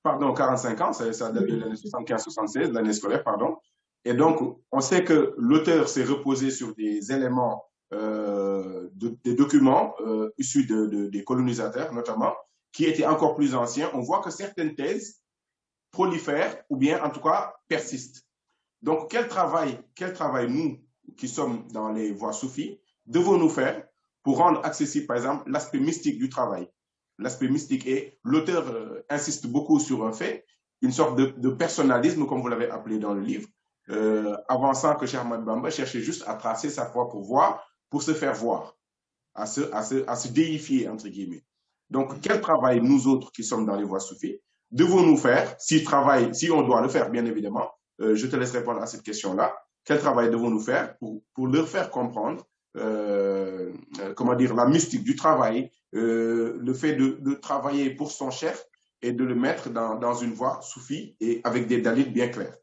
Pardon, 45 ans, ça date de l'année 75-76, l'année scolaire, pardon. Et donc, on sait que l'auteur s'est reposé sur des éléments, des documents issus des colonisateurs, notamment, qui étaient encore plus anciens. On voit que certaines thèses prolifèrent ou bien, en tout cas, persistent. Donc, quel travail nous, qui sommes dans les voies soufis, devons-nous faire pour rendre accessible, par exemple, l'aspect mystique du travail? L'aspect mystique, et l'auteur insiste beaucoup sur un fait, une sorte de personnalisme, comme vous l'avez appelé dans le livre, avançant que Cheikh Ahmadou Bamba cherchait juste à tracer sa voie pour se faire voir, à se déifier, entre guillemets. Donc, quel travail, nous autres qui sommes dans les voies soufis, devons-nous faire, si on doit le faire, bien évidemment, je te laisse répondre à cette question-là, quel travail devons-nous faire pour leur faire comprendre, comment dire, la mystique du travail, le fait de travailler pour son chef et de le mettre dans une voie soufie et avec des dalils bien clairs.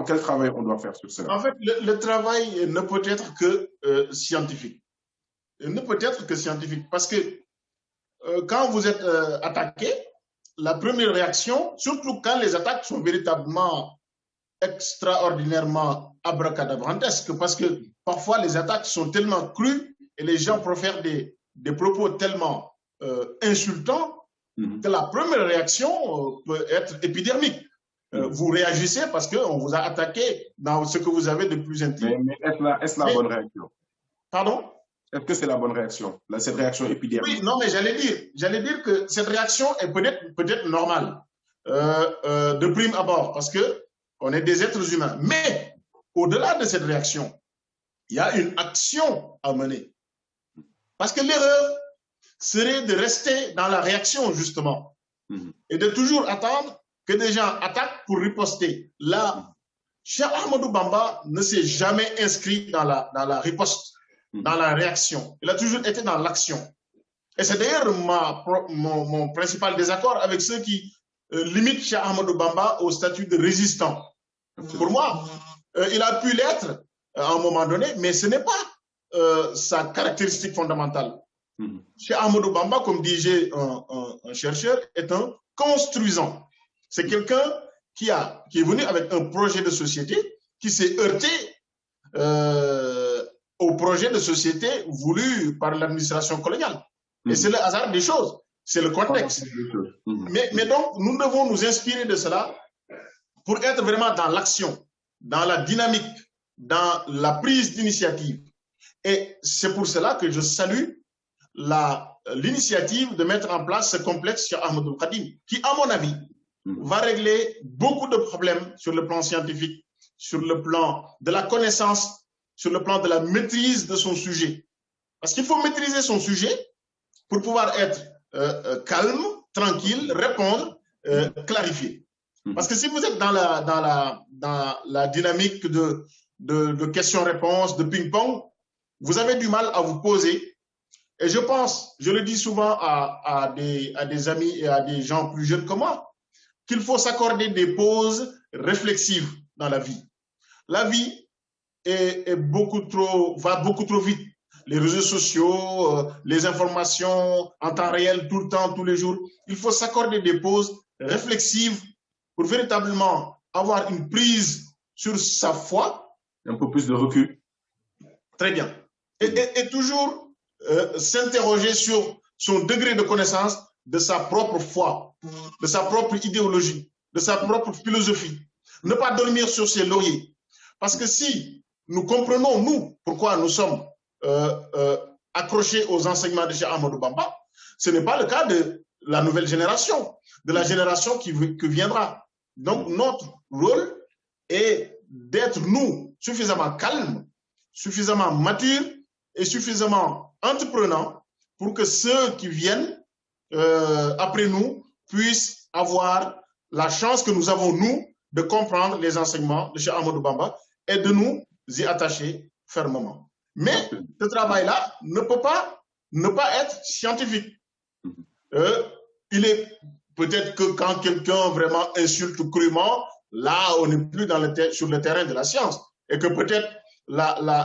Quel travail on doit faire sur cela? En fait, le travail ne peut être que scientifique. Il ne peut être que scientifique parce que quand vous êtes attaqué, la première réaction, surtout quand les attaques sont véritablement extraordinairement abracadabrantesques, parce que parfois les attaques sont tellement crues et les gens profèrent des propos tellement insultants que la première réaction peut être épidermique. Vous réagissez parce qu'on vous a attaqué dans ce que vous avez de plus intime. Mais est-ce la bonne réaction? Pardon? Est-ce que c'est la bonne réaction, cette réaction épidermique? Oui, non, mais j'allais dire que cette réaction est peut-être normale de prime abord, parce que on est des êtres humains. Mais au-delà de cette réaction, il y a une action à mener. Parce que l'erreur serait de rester dans la réaction, justement, et de toujours attendre que des gens attaquent pour riposter. Là, Cheikh Ahmadou Bamba ne s'est jamais inscrit dans la riposte, dans la réaction. Il a toujours été dans l'action. Et c'est d'ailleurs mon principal désaccord avec ceux qui limitent Cheikh Ahmadou Bamba au statut de résistant. Pour moi, il a pu l'être à un moment donné, mais ce n'est pas sa caractéristique fondamentale. Cheikh Ahmadou Bamba, comme disait un chercheur, est un construisant. C'est quelqu'un qui est venu avec un projet de société qui s'est heurté au projet de société voulu par l'administration coloniale. Et c'est le hasard des choses, c'est le contexte. Mais donc, nous devons nous inspirer de cela pour être vraiment dans l'action, dans la dynamique, dans la prise d'initiative. Et c'est pour cela que je salue l'initiative de mettre en place ce complexe Cheikh Ahmadou Khadim, qui, à mon avis, va régler beaucoup de problèmes sur le plan scientifique, sur le plan de la connaissance, sur le plan de la maîtrise de son sujet. Parce qu'il faut maîtriser son sujet pour pouvoir être calme, tranquille, répondre, clarifier. Parce que si vous êtes dans la dynamique de questions-réponses, de ping-pong, vous avez du mal à vous poser. Et je pense, je le dis souvent à des amis et à des gens plus jeunes que moi, qu'il faut s'accorder des pauses réflexives dans la vie. La vie va beaucoup trop vite. Les réseaux sociaux, les informations en temps réel, tout le temps, tous les jours. Il faut s'accorder des pauses réflexives pour véritablement avoir une prise sur sa foi. Un peu plus de recul. Très bien. Et toujours s'interroger sur son degré de connaissance de sa propre foi, de sa propre idéologie, de sa propre philosophie. Ne pas dormir sur ses lauriers. Parce que si nous comprenons, nous, pourquoi nous sommes accrochés aux enseignements de Cheikh Ahmadou Bamba, ce n'est pas le cas de la nouvelle génération, de la génération qui viendra. Donc, notre rôle est d'être, nous, suffisamment calmes, suffisamment matures et suffisamment entreprenants pour que ceux qui viennent après nous puissent avoir la chance que nous avons, nous, de comprendre les enseignements de Cheikh Ahmadou Bamba et de nous y attacher fermement. Mais ce travail-là ne peut pas ne pas être scientifique. Il est peut-être que quand quelqu'un vraiment insulte crûment, là, on n'est plus sur le terrain de la science et que peut-être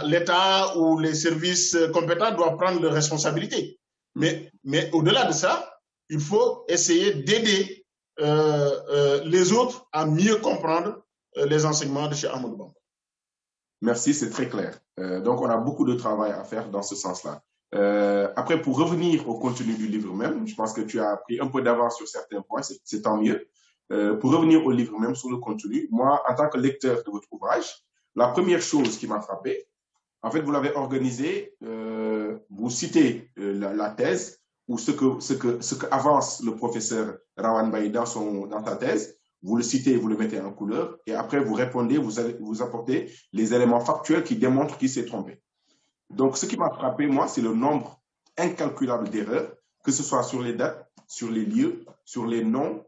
l'État ou les services compétents doivent prendre leurs responsabilités. Mais au-delà de ça, il faut essayer d'aider les autres à mieux comprendre les enseignements de Cheikh Ahmadou Bamba. Merci, c'est très clair. Donc, on a beaucoup de travail à faire dans ce sens-là. Après, pour revenir au contenu du livre même, je pense que tu as pris un peu d'avance sur certains points, c'est tant mieux. Pour revenir au livre même, sur le contenu, moi, en tant que lecteur de votre ouvrage, la première chose qui m'a frappé, en fait, vous l'avez organisé, vous citez la thèse ou ce que avance le professeur Rawane Baye dans sa thèse. vous le citez, vous le mettez en couleur, et après vous répondez, vous apportez les éléments factuels qui démontrent qu'il s'est trompé. Donc, ce qui m'a frappé, moi, c'est le nombre incalculable d'erreurs, que ce soit sur les dates, sur les lieux, sur les noms.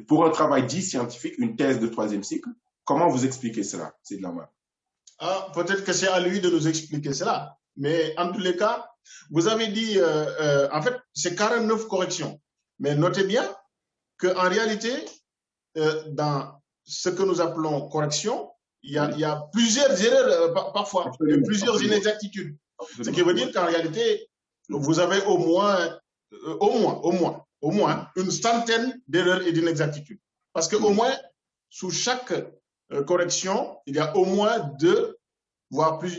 Pour un travail dit scientifique, une thèse de 3e cycle, comment vous expliquez cela, c'est de la merde? Peut-être que c'est à lui de nous expliquer cela. Mais en tous les cas, vous avez dit, en fait, c'est 49 corrections. Mais notez bien qu'en réalité, dans ce que nous appelons correction, il y a plusieurs erreurs parfois, plusieurs inexactitudes. Ce qui veut dire qu'en réalité, vous avez au moins une centaine d'erreurs et d'inexactitudes. Parce qu'au moins, sous chaque correction, il y a au moins 2, voire plus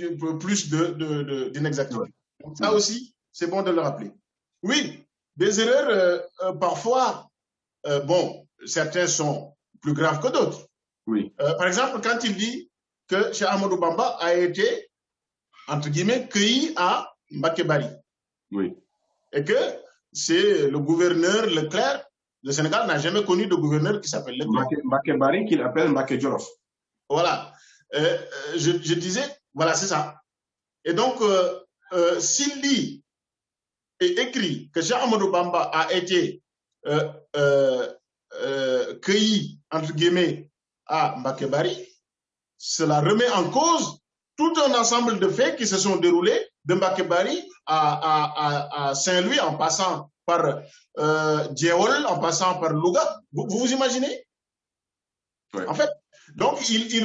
d'inexactitudes. Donc ça aussi, c'est bon de le rappeler. Oui, des erreurs, parfois, bon, certains sont plus graves que d'autres. Oui. Par exemple, quand il dit que Cheikh Ahmadou Bamba a été, entre guillemets, cueilli à Mbacké Bari. Oui. Et que c'est le gouverneur Leclerc. Le Sénégal n'a jamais connu de gouverneur qui s'appelle Leclerc. Mbacké Bari, qu'il appelle Mbacké Jolof. Voilà. Je disais, voilà, c'est ça. Et donc, s'il dit et écrit que Cheikh Ahmadou Bamba a été cueilli, entre guillemets, à Mbacké Bari, cela remet en cause tout un ensemble de faits qui se sont déroulés de Mbacké Bari à Saint-Louis, en passant par Djéwol, en passant par Louga. Vous imaginez? Ouais. En fait, donc il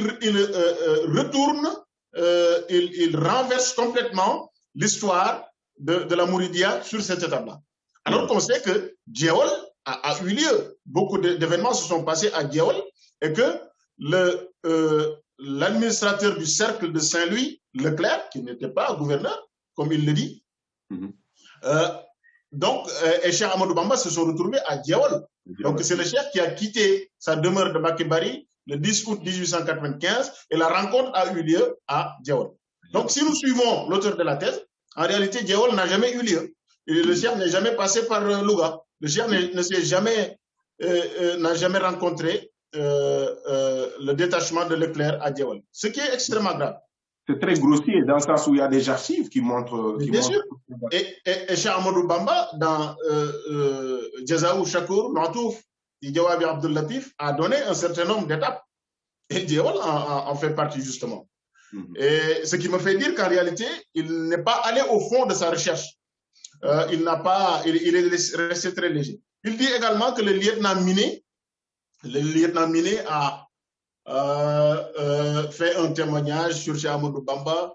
retourne, il renverse complètement l'histoire de la Mouridia sur cette étape-là. Alors qu'on sait que Djéwol a eu lieu. Beaucoup d'événements se sont passés à Djéwol et que l'administrateur du cercle de Saint-Louis, Leclerc, qui n'était pas gouverneur, comme il le dit, donc, et Cheikh Ahmadou Bamba se sont retrouvés à Djéwol. Donc, c'est le chef qui a quitté sa demeure de Mbacké Bari le 10 août 1895 et la rencontre a eu lieu à Djéwol. Donc, si nous suivons l'auteur de la thèse, en réalité, Djéwol n'a jamais eu lieu. Et le chef n'est jamais passé par Louga. Le chef n'a jamais rencontré le détachement de Leclerc à Djéwol. Ce qui est extrêmement grave. C'est très grossier dans le sens où il y a des archives qui montrent. Bien sûr. Et Cheikh Ahmadou Bamba, dans Jazaou Chakour, Mantouf, Djawabi Abdul Latif, a donné un certain nombre d'étapes. Et Djéwol en fait partie, justement. Et ce qui me fait dire qu'en réalité, il n'est pas allé au fond de sa recherche. Il est resté très léger. Il dit également que le lieutenant Miné a fait un témoignage sur Cheikh Ahmadou Bamba.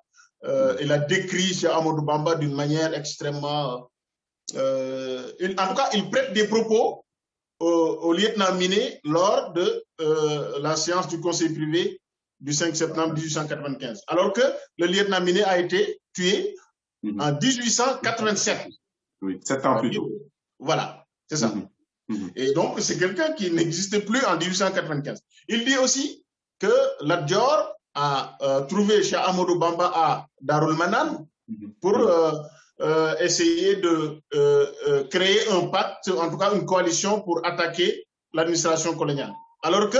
Il a décrit Cheikh Ahmadou Bamba d'une manière extrêmement... en tout cas, il prête des propos au lieutenant Miné lors de la séance du conseil privé du 5 septembre 1895. Alors que le lieutenant Miné a été tué en 1887. Oui, 7 ans plus tôt. Voilà, c'est ça. Et donc, c'est quelqu'un qui n'existait plus en 1895. Il dit aussi que Lat Dior a trouvé Cheikh Ahmadou Bamba à Darul Manan pour essayer de créer un pacte, en tout cas une coalition pour attaquer l'administration coloniale. Alors que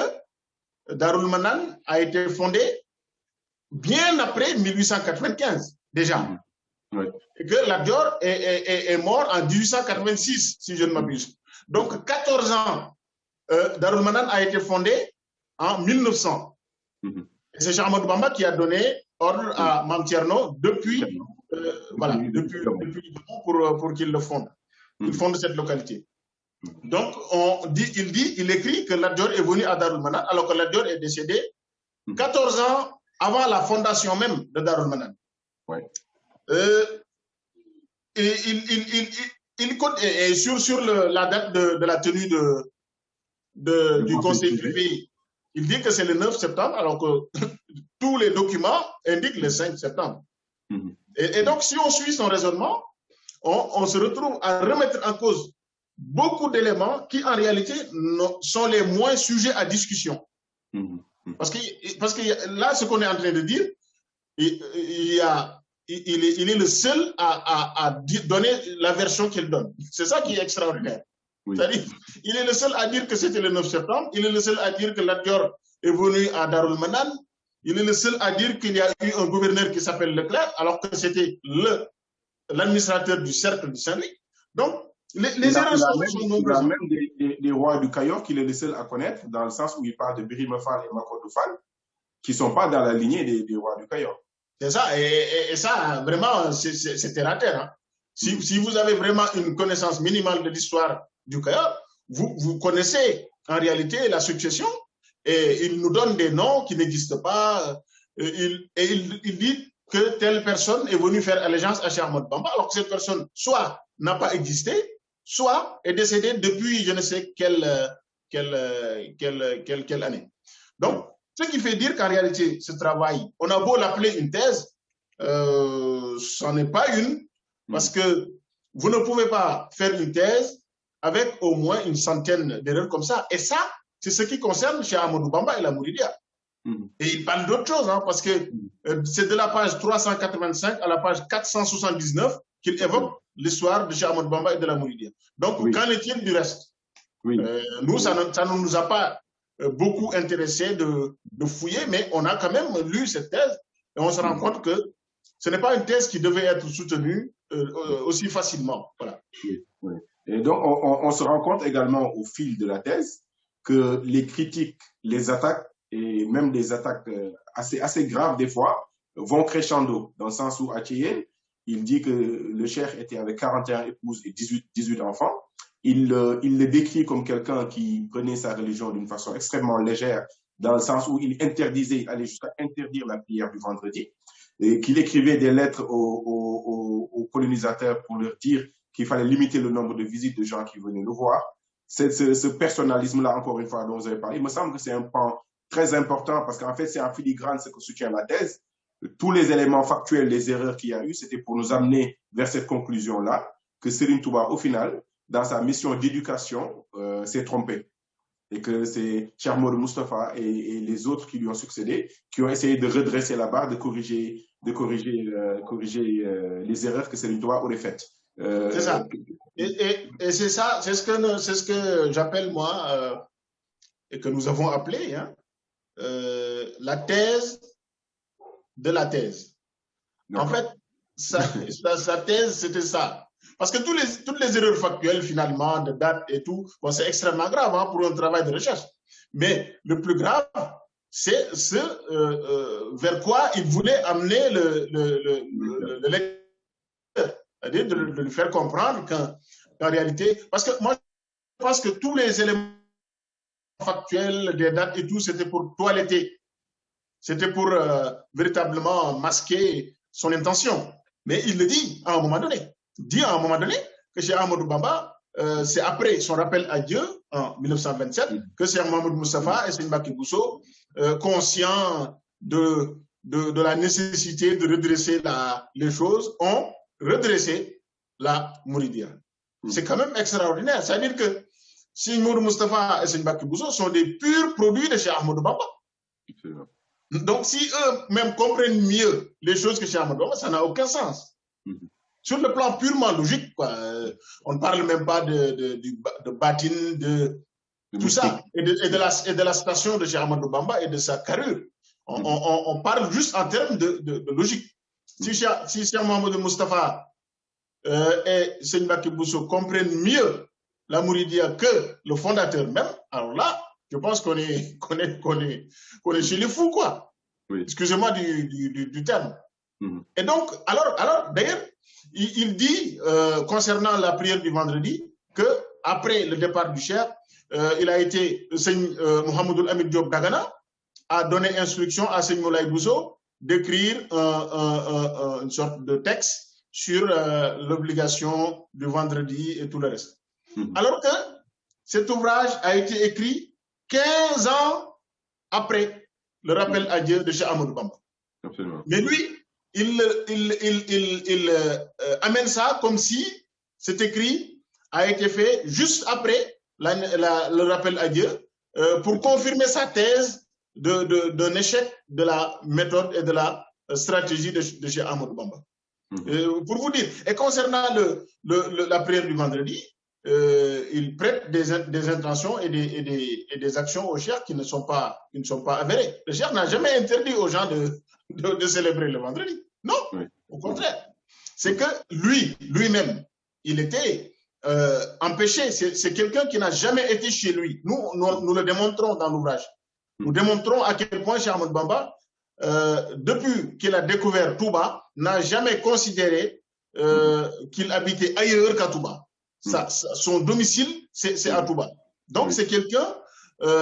Darul Manan a été fondé bien après 1895, déjà. Et que Lat Dior est mort en 1886, si je ne m'abuse. Donc, 14 ans, Darul Manan a été fondé en 1900. Et c'est Cheikh Ahmadou Bamba qui a donné ordre à Mame Thierno depuis pour qu'il le fonde. Il fonde cette localité. Donc, il écrit que Lat Dior est venu à Darul Manan, alors que Lat Dior est décédé 14 ans avant la fondation même de Darul Manan. Et sur la date de la tenue du conseil privé, il dit que c'est le 9 septembre, alors que tous les documents indiquent le 5 septembre. Et donc, si on suit son raisonnement, on se retrouve à remettre en cause beaucoup d'éléments qui, en réalité, sont les moins sujets à discussion. Parce que là, ce qu'on est en train de dire, il est le seul à donner la version qu'il donne. C'est ça qui est extraordinaire. Oui. C'est-à-dire, il est le seul à dire que c'était le 9 septembre, il est le seul à dire que Lat Dior est venu à Darul Manan, il est le seul à dire qu'il y a eu un gouverneur qui s'appelle Leclerc, alors que c'était l'administrateur du cercle de Saint-Louis. Donc, les erreurs sont nombreuses. Il y a même des rois du Kayor qu'il est le seul à connaître, dans le sens où il parle de Birima Fall et Makodou Fall, qui ne sont pas dans la lignée des rois du Kayor. C'est ça, et ça, vraiment, c'est terre à terre. Hein. Si vous avez vraiment une connaissance minimale de l'histoire du Kayor, vous connaissez en réalité la succession, et il nous donne des noms qui n'existent pas, il dit que telle personne est venue faire allégeance à Cheikh Ahmadou Bamba, alors que cette personne soit n'a pas existé, soit est décédée depuis je ne sais quelle année. Donc, ce qui fait dire qu'en réalité, ce travail, on a beau l'appeler une thèse, c'en est pas une, parce que vous ne pouvez pas faire une thèse avec au moins une centaine d'erreurs comme ça. Et ça, c'est ce qui concerne Cheikh Ahmadou Bamba et la Mouridia. Et il parle d'autre chose, hein, parce que c'est de la page 385 à la page 479 qu'il évoque l'histoire de Cheikh Ahmadou Bamba et de la Mouridia. Donc, qu'en est-il du reste? Nous, ça ne nous a pas beaucoup intéressé de fouiller, mais on a quand même lu cette thèse et on se rend compte que ce n'est pas une thèse qui devait être soutenue aussi facilement. Voilà. Et donc, on se rend compte également au fil de la thèse que les critiques, les attaques, et même des attaques assez graves des fois, vont crescendo, dans le sens où Atiyeh, il dit que le cheikh était avec 41 épouses et 18 enfants. Il le décrit comme quelqu'un qui prenait sa religion d'une façon extrêmement légère, dans le sens où il allait jusqu'à interdire la prière du vendredi, et qu'il écrivait des lettres aux colonisateurs pour leur dire qu'il fallait limiter le nombre de visites de gens qui venaient le voir. Ce personnalisme-là, encore une fois, dont vous avez parlé, il me semble que c'est un pan très important, parce qu'en fait, c'est en filigrane ce que soutient la thèse. Tous les éléments factuels, les erreurs qu'il y a eu, c'était pour nous amener vers cette conclusion-là, que Serigne Touba, au final, dans sa mission d'éducation, s'est trompé. Et que c'est Cheikh Ahmadou Moustapha et les autres qui lui ont succédé, qui ont essayé de redresser la barre, de corriger les erreurs que Serigne Touba aurait faites. C'est ça. Et c'est ça, c'est ce que j'appelle, moi, et que nous avons appelé, hein, la thèse de la thèse. En fait, sa thèse, c'était ça. Parce que toutes les erreurs factuelles, finalement, de date et tout, bon, c'est extrêmement grave, hein, pour un travail de recherche. Mais le plus grave, c'est vers quoi il voulait amener le lecteur. C'est-à-dire de lui faire comprendre qu'en réalité, parce que moi, je pense que tous les éléments factuels, des dates et tout, c'était pour toiletter. C'était pour véritablement masquer son intention. Mais il le dit à un moment donné. Que Cheikh Ahmadou Bamba, c'est après son rappel à Dieu en 1927 que Cheikh Mahamadou Moustapha et Serigne Mbacké Bousso, conscients de la nécessité de redresser les choses, ont redressé la Mouridia. C'est quand même extraordinaire. C'est-à-dire que Serigne Mahamadou Moustapha et Serigne Mbacké Bousso sont des purs produits de Cheikh Ahmadou Bamba. Donc, si eux-mêmes comprennent mieux les choses que Cheikh Ahmadou Bamba, ça n'a aucun sens. Sur le plan purement logique, quoi, on ne parle même pas de batine, de tout ça, et de la station de Cheikh Ahmadou Bamba et de sa carrure. On parle juste en termes de logique. Si Cheikh Mahamadou Moustapha et Serigne Mbacké Bousso comprennent mieux la Mouridia que le fondateur même, alors là, je pense qu'on est chez les fous, quoi. Oui. Excusez-moi du terme. Et donc, alors d'ailleurs, il dit, concernant la prière du vendredi, que après le départ du cheikh, il a été, Serigne Mouhamadoul Amine Diop Dagana a donné instruction à Serigne Moulay Bousso d'écrire une sorte de texte sur l'obligation du vendredi et tout le reste. Alors que cet ouvrage a été écrit 15 ans après le rappel à Dieu de Cheikh Ahmadou Bamba. Absolument. Mais lui, il amène ça comme si cet écrit a été fait juste après le rappel à Dieu pour confirmer sa thèse d'un échec de la méthode et de la stratégie de Cheikh Ahmadou Bamba. Pour vous dire, et concernant la prière du vendredi, il prête des intentions et des actions au cheikh qui ne sont pas avérées. Le cheikh n'a jamais interdit aux gens de célébrer le vendredi. Non, oui. Au contraire. C'est que lui-même, il était empêché. C'est quelqu'un qui n'a jamais été chez lui. Nous le démontrons dans l'ouvrage. Nous démontrons à quel point Cheikh Ahmadou Bamba, depuis qu'il a découvert Touba, n'a jamais considéré qu'il habitait ailleurs qu'à Touba. Son domicile, c'est à Touba. Donc, c'est quelqu'un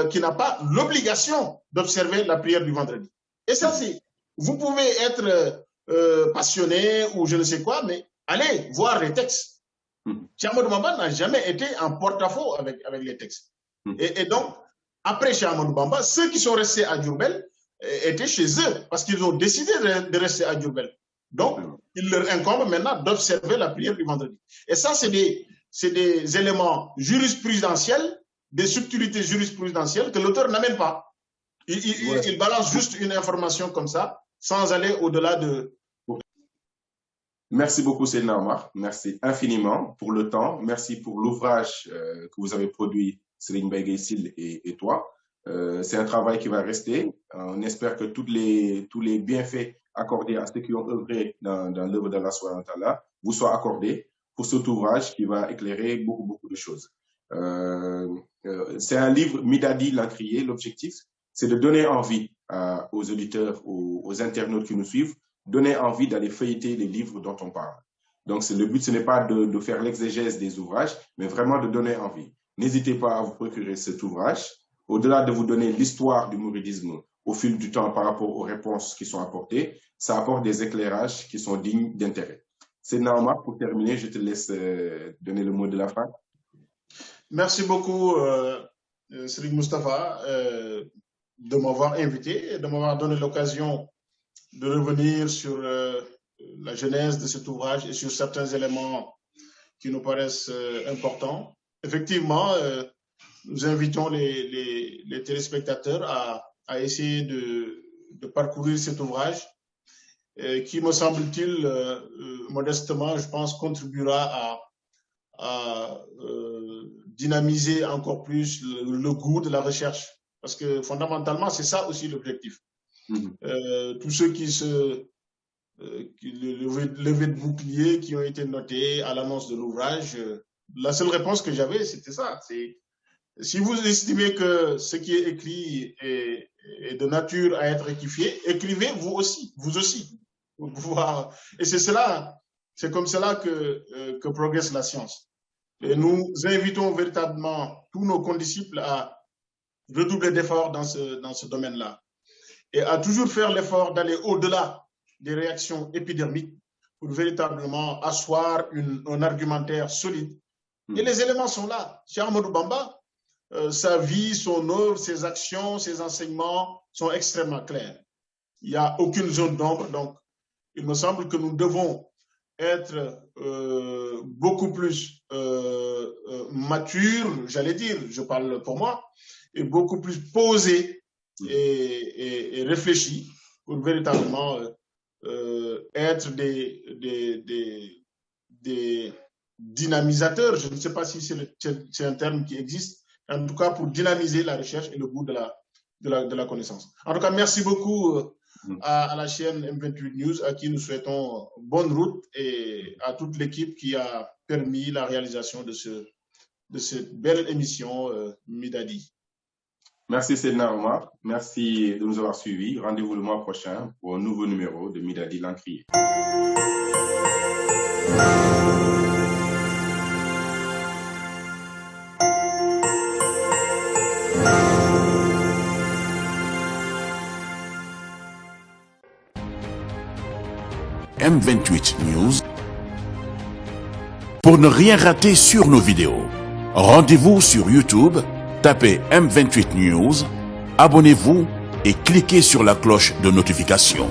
qui n'a pas l'obligation d'observer la prière du vendredi. Et ça, vous pouvez être passionné ou je ne sais quoi, mais allez voir les textes. Cheikh Ahmadou Bamba n'a jamais été en porte-à-faux avec les textes. Et donc, après Cheikh Ahmadou Bamba, ceux qui sont restés à Diourbel étaient chez eux parce qu'ils ont décidé de rester à Diourbel. Donc, il leur incombe maintenant d'observer la prière du vendredi. Et ça, c'est des éléments jurisprudentiels, des subtilités jurisprudentielles que l'auteur n'amène pas. Il balance juste une information comme ça, sans aller au-delà de... Merci beaucoup, Seydina Omar. Merci infiniment pour le temps. Merci pour l'ouvrage que vous avez produit, Serigne Mbaye Gueye Syll et toi. C'est un travail qui va rester. On espère que tous les bienfaits accordés à ceux qui ont œuvré dans l'œuvre d'Allah Subhanahu wa Ta'ala vous soient accordés pour cet ouvrage qui va éclairer beaucoup de choses. C'est un livre Midadi L'Encrier. L'objectif, c'est de donner envie aux auditeurs, aux internautes qui nous suivent, donner envie d'aller feuilleter les livres dont on parle. Donc, le but, ce n'est pas de faire l'exégèse des ouvrages, mais vraiment de donner envie. N'hésitez pas à vous procurer cet ouvrage. Au-delà de vous donner l'histoire du mouridisme au fil du temps par rapport aux réponses qui sont apportées, ça apporte des éclairages qui sont dignes d'intérêt. Seydina Omar, pour terminer, je te laisse donner le mot de la fin. Merci beaucoup, Serigne Moustapha, de m'avoir invité et de m'avoir donné l'occasion de revenir sur la genèse de cet ouvrage et sur certains éléments qui nous paraissent importants. Effectivement, nous invitons les téléspectateurs à essayer de parcourir cet ouvrage qui, me semble-t-il, modestement, je pense, contribuera à dynamiser encore plus le goût de la recherche. Parce que fondamentalement, c'est ça aussi l'objectif. Tous ceux qui levaient de boucliers qui ont été notés à l'annonce de l'ouvrage, la seule réponse que j'avais, c'était ça. Si vous estimez que ce qui est écrit est de nature à être rectifié, écrivez vous aussi. Pour pouvoir... Et c'est comme cela que progresse la science. Et nous invitons véritablement tous nos condisciples à redoubler d'efforts dans ce domaine-là. Et à toujours faire l'effort d'aller au-delà des réactions épidermiques pour véritablement asseoir un argumentaire solide. Et les éléments sont là. Cheikh Ahmadou Bamba, sa vie, son œuvre, ses actions, ses enseignements sont extrêmement clairs. Il n'y a aucune zone d'ombre. Donc, il me semble que nous devons être beaucoup plus matures, j'allais dire, je parle pour moi, et beaucoup plus posés et réfléchis pour véritablement être des dynamisateurs. Je ne sais pas si c'est un terme qui existe, en tout cas pour dynamiser la recherche et le goût de la connaissance. En tout cas, merci beaucoup à la chaîne M28 News, à qui nous souhaitons bonne route, et à toute l'équipe qui a permis la réalisation de cette belle émission Midadi. Merci Seydina Omar, merci de nous avoir suivis. Rendez-vous le mois prochain pour un nouveau numéro de Midadi L'Encrier. M28 News. Pour ne rien rater sur nos vidéos, rendez-vous sur YouTube, tapez M28 News, abonnez-vous et cliquez sur la cloche de notification.